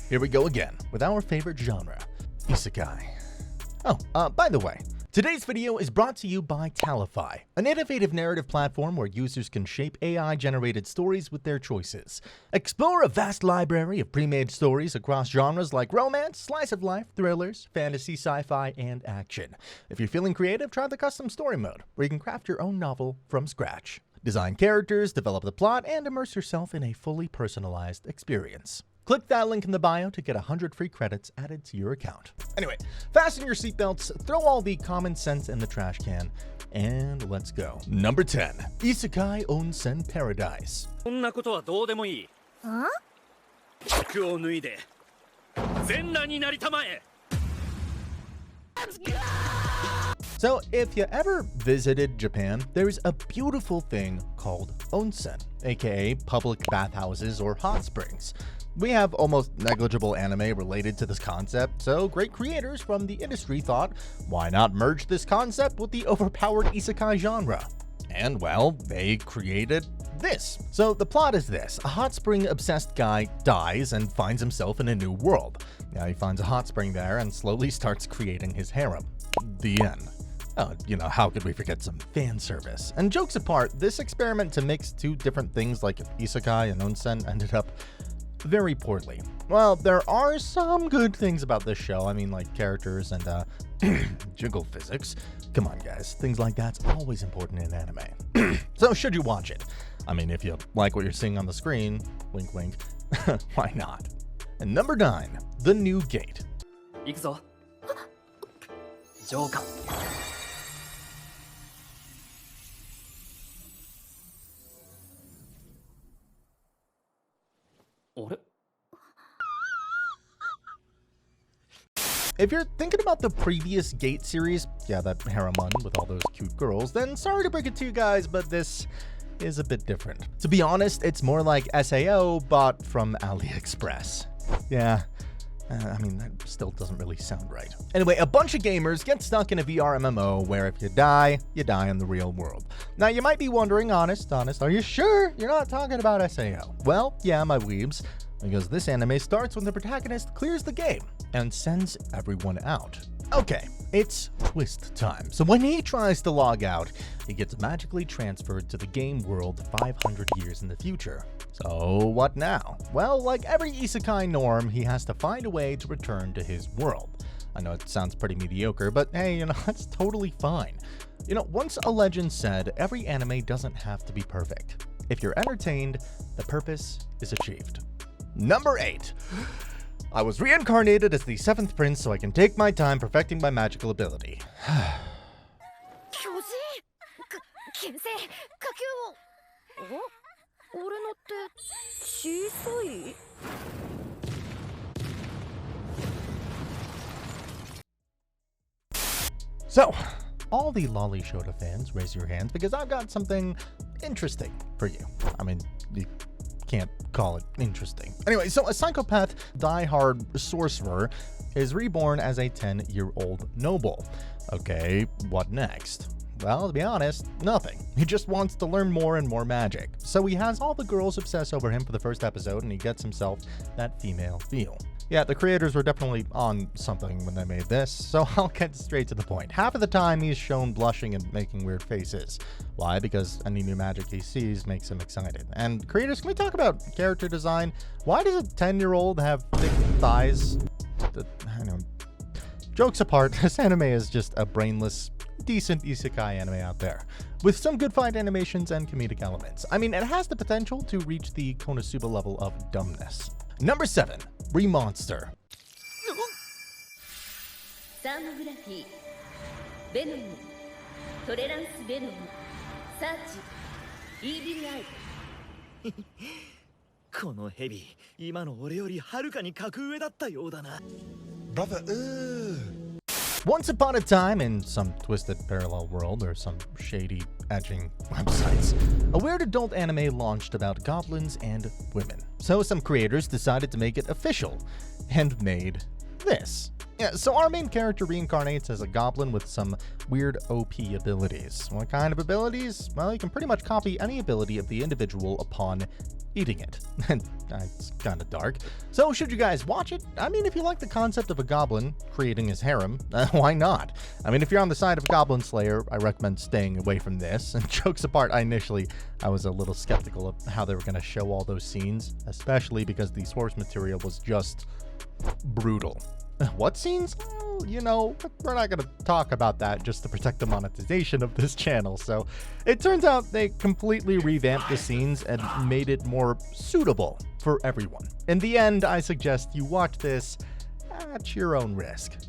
here we go again with our favorite genre, Isekai. Oh, by the way, today's video is brought to you by Talify, an innovative narrative platform where users can shape AI-generated stories with their choices. Explore a vast library of pre-made stories across genres like romance, slice of life, thrillers, fantasy, sci-fi, and action. If you're feeling creative, try the custom story mode, where you can craft your own novel from scratch. Design characters, develop the plot, and immerse yourself in a fully personalized experience. Click that link in the bio to get 100 free credits added to your account. Anyway, fasten your seatbelts, throw all the common sense in the trash can, and let's go. Number 10, Isekai Onen Paradise. So, if you ever visited Japan, there's a beautiful thing called onsen, aka public bathhouses or hot springs. We have almost negligible anime related to this concept, so great creators from the industry thought, why not merge this concept with the overpowered isekai genre? And well, they created this. So the plot is this: a hot spring obsessed guy dies and finds himself in a new world. Now he finds a hot spring there and slowly starts creating his harem. The end. How could we forget some fan service? And jokes apart, this experiment to mix two different things like isekai and onsen ended up very poorly. Well, there are some good things about this show. I mean, like characters and jiggle physics. Come on, guys. Things like that's always important in anime. So should you watch it? I mean, if you like what you're seeing on the screen, wink wink, why not? And number 9, The New Gate. If you're thinking about the previous Gate series, yeah, that harem one with all those cute girls, then sorry to break it to you guys, but this is a bit different. To be honest, it's more like SAO bought from AliExpress. Yeah, I mean, that still doesn't really sound right. Anyway, a bunch of gamers get stuck in a VR MMO where if you die in the real world. Now, you might be wondering, honest, are you sure you're not talking about SAO? Well, yeah, my weebs, because this anime starts when the protagonist clears the game and sends everyone out. Okay, it's twist time. So when he tries to log out, he gets magically transferred to the game world 500 years in the future. So what now? Well, like every isekai norm, he has to find a way to return to his world. I know it sounds pretty mediocre, but hey, that's totally fine. Once a legend said, every anime doesn't have to be perfect. If you're entertained, the purpose is achieved. Number 8. I was reincarnated as the 7th prince so I can take my time perfecting my magical ability. So, all the Lolly Shota fans, raise your hands because I've got something interesting for you. I mean, you can't call it interesting. Anyway, so a psychopath die-hard sorcerer is reborn as a 10-year-old noble. Okay, what next? Well, to be honest, nothing. He just wants to learn more and more magic. So he has all the girls obsess over him for the first episode, and he gets himself that female feel. Yeah, the creators were definitely on something when they made this, so I'll get straight to the point. Half of the time, he's shown blushing and making weird faces. Why? Because any new magic he sees makes him excited. And creators, can we talk about character design? Why does a 10-year-old have thick thighs? Jokes apart, this anime is just a brainless, decent isekai anime out there, with some good fight animations and comedic elements. I mean, it has the potential to reach the Konosuba level of dumbness. Number 7, Remonster. Brother, Once upon a time, in some twisted parallel world or some shady edging websites, a weird adult anime launched about goblins and women. So some creators decided to make it official and made this. Yeah, so our main character reincarnates as a goblin with some weird OP abilities. What kind of abilities? Well, you can pretty much copy any ability of the individual upon eating it. And it's kind of dark. So should you guys watch it? I mean, if you like the concept of a goblin creating his harem, why not? I mean, if you're on the side of a goblin slayer, I recommend staying away from this. And jokes apart, I was a little skeptical of how they were going to show all those scenes, especially because the source material was just brutal. What scenes? Well, you know, we're not going to talk about that just to protect the monetization of this channel. So it turns out they completely revamped the scenes and made it more suitable for everyone. In the end, I suggest you watch this at your own risk.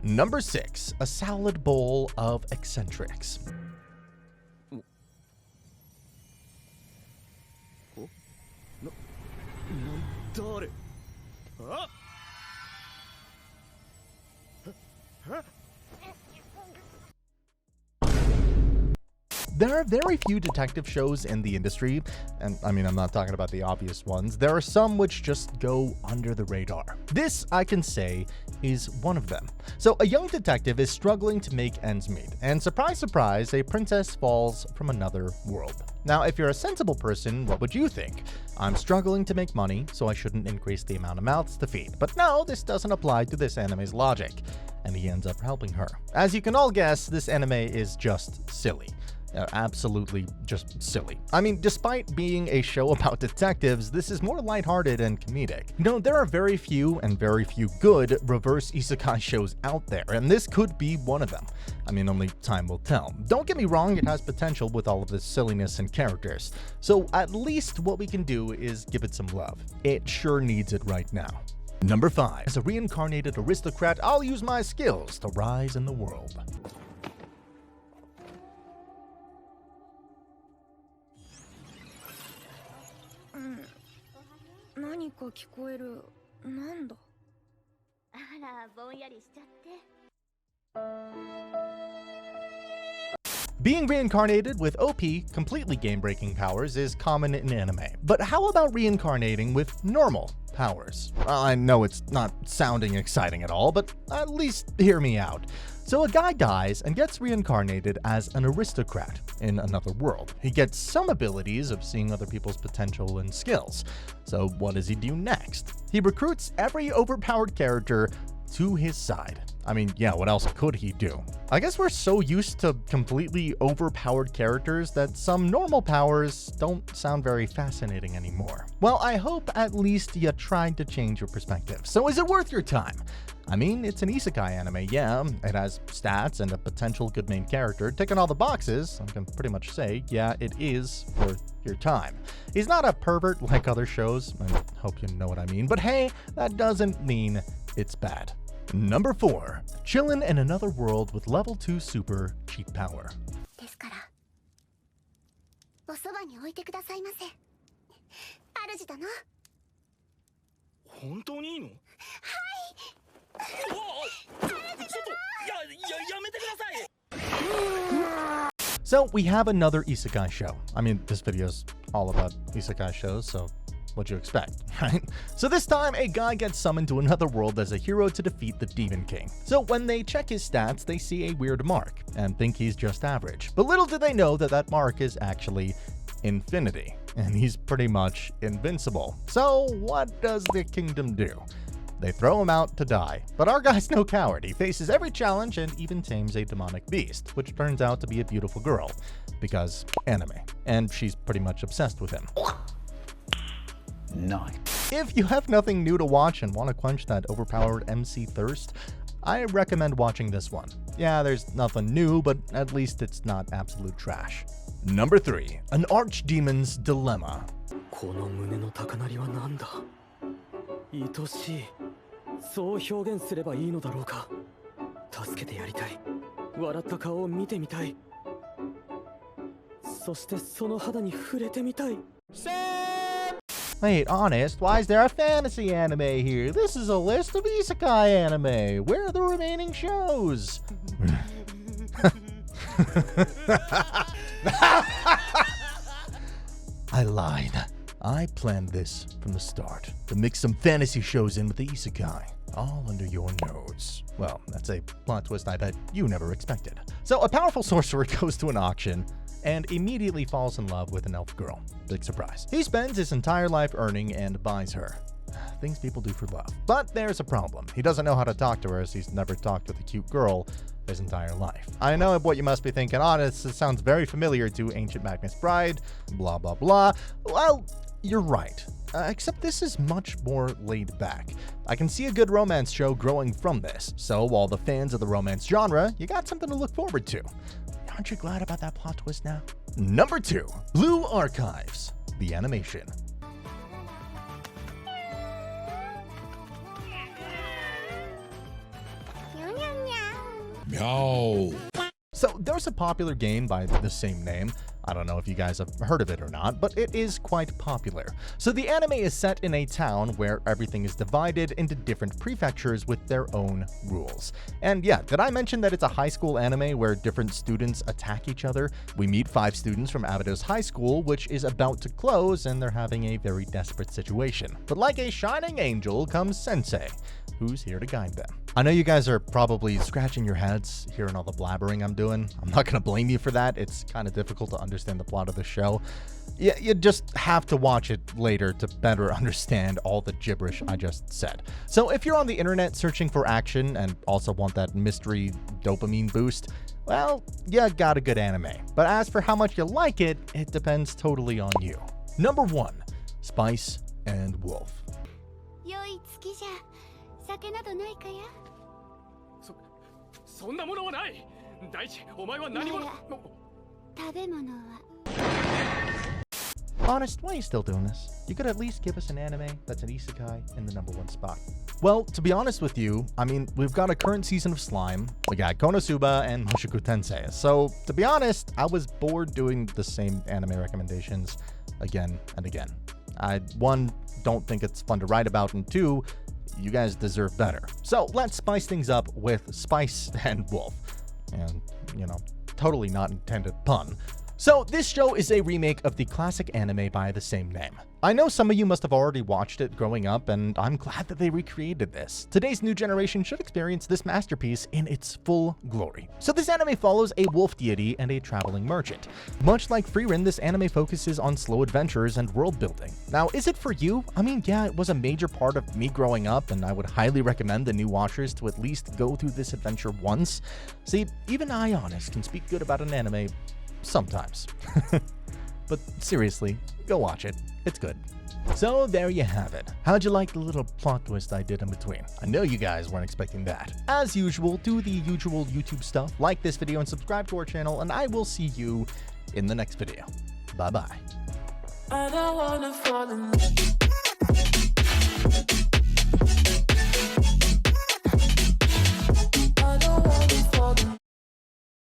Number 6, a salad bowl of eccentrics. There are very few detective shows in the industry, and I mean, I'm not talking about the obvious ones. There are some which just go under the radar. This, I can say, is one of them. So a young detective is struggling to make ends meet, and surprise, surprise, a princess falls from another world. Now, if you're a sensible person, what would you think? I'm struggling to make money, so I shouldn't increase the amount of mouths to feed. But no, this doesn't apply to this anime's logic, and he ends up helping her. As you can all guess, this anime is just silly. Absolutely just silly. I mean, despite being a show about detectives, this is more lighthearted and comedic. You know, there are very few good reverse isekai shows out there, and this could be one of them. I mean, only time will tell. Don't get me wrong, it has potential with all of this silliness and characters. So at least what we can do is give it some love. It sure needs it right now. Number 5. As a reincarnated aristocrat, I'll use my skills to rise in the world. 何か聞こえる。なんだ。あら、ぼんやりしちゃって。 Being reincarnated with OP, completely game-breaking powers is common in anime. But how about reincarnating with normal powers? I know it's not sounding exciting at all, but at least hear me out. So a guy dies and gets reincarnated as an aristocrat in another world. He gets some abilities of seeing other people's potential and skills. So what does he do next? He recruits every overpowered character to his side. I mean, yeah, what else could he do? I guess we're so used to completely overpowered characters that some normal powers don't sound very fascinating anymore. Well, I hope at least you tried to change your perspective. So is it worth your time? I mean, it's an isekai anime, yeah, it has stats and a potential good main character, ticking all the boxes. I can pretty much say, yeah, it is worth your time. He's not a pervert like other shows, I hope you know what I mean, but hey, that doesn't mean it's bad. Number 4, chillin' in another world with level 2 super cheat power. ですから、おそばに置いてくださいませ。主殿。本当にいいの？はい。So we have another isekai show. I mean, this video's all about isekai shows, so what'd you expect, right? So this time, a guy gets summoned to another world as a hero to defeat the Demon King. So when they check his stats, they see a weird mark and think he's just average. But little do they know that that mark is actually infinity, and he's pretty much invincible. So what does the kingdom do? They throw him out to die. But our guy's no coward. He faces every challenge and even tames a demonic beast, which turns out to be a beautiful girl, because anime. And she's pretty much obsessed with him. Nice. If you have nothing new to watch and want to quench that overpowered MC thirst, I recommend watching this one. Yeah, there's nothing new, but at least it's not absolute trash. Number 3, an archdemon's dilemma. この胸の高鳴りは何だ? 愛しい。そう表現すればいいのだろうか。助けてやりたい。笑った顔を見てみたい。そしてその肌に触れてみたい。 Wait, honest, why is there a fantasy anime here? This is a list of isekai anime. Where are the remaining shows? I lied. I planned this from the start, to mix some fantasy shows in with the isekai, all under your nose. Well, that's a plot twist I bet you never expected. So a powerful sorcerer goes to an auction, and immediately falls in love with an elf girl. Big surprise. He spends his entire life earning and buys her. Things people do for love. But there's a problem. He doesn't know how to talk to her as he's never talked with a cute girl his entire life. I know what you must be thinking. Honest, it sounds very familiar to Ancient Magnus Bride, blah blah blah. Well, you're right. Except this is much more laid back. I can see a good romance show growing from this, so all the fans of the romance genre, you got something to look forward to. Aren't you glad about that plot twist now? Number 2, Blue Archives, the animation. Meow. So there's a popular game by the same name. I don't know if you guys have heard of it or not, but it is quite popular. So the anime is set in a town where everything is divided into different prefectures with their own rules. And yeah, did I mention that it's a high school anime where different students attack each other? We meet 5 students from Abydos High School, which is about to close, and they're having a very desperate situation. But like a shining angel comes Sensei, who's here to guide them. I know you guys are probably scratching your heads hearing all the blabbering I'm doing. I'm not gonna blame you for that. It's kind of difficult to understand the plot of the show. You just have to watch it later to better understand all the gibberish I just said. So if you're on the internet searching for action and also want that mystery dopamine boost, well, you got a good anime. But as for how much you like it, it depends totally on you. Number 1, Spice and Wolf. 良い月じゃ酒などないかや。そんなものはない。大地、お前は何者？食べ物は。 Honest, why are you still doing this? You could at least give us an anime that's an isekai in the number 1 spot. Well, to be honest with you, I mean, we've got a current season of Slime, we got Konosuba and Mushoku Tensei. So, to be honest, I was bored doing the same anime recommendations again and again. I, 1, don't think it's fun to write about, and 2, you guys deserve better. So, let's spice things up with Spice and Wolf. And, you know, totally not intended pun. So this show is a remake of the classic anime by the same name. I know some of you must have already watched it growing up, and I'm glad that they recreated this. Today's new generation should experience this masterpiece in its full glory. So this anime follows a wolf deity and a traveling merchant. Much like Frieren, this anime focuses on slow adventures and world building. Now, is it for you? I mean, yeah, it was a major part of me growing up, and I would highly recommend the new watchers to at least go through this adventure once. See, even I, honest, can speak good about an anime sometimes. But seriously, go watch it. It's good. So there you have it. How'd you like the little plot twist I did in between? I know you guys weren't expecting that. As usual, do the usual YouTube stuff, like this video and subscribe to our channel, and I will see you in the next video. Bye bye. I don't wanna fall in love.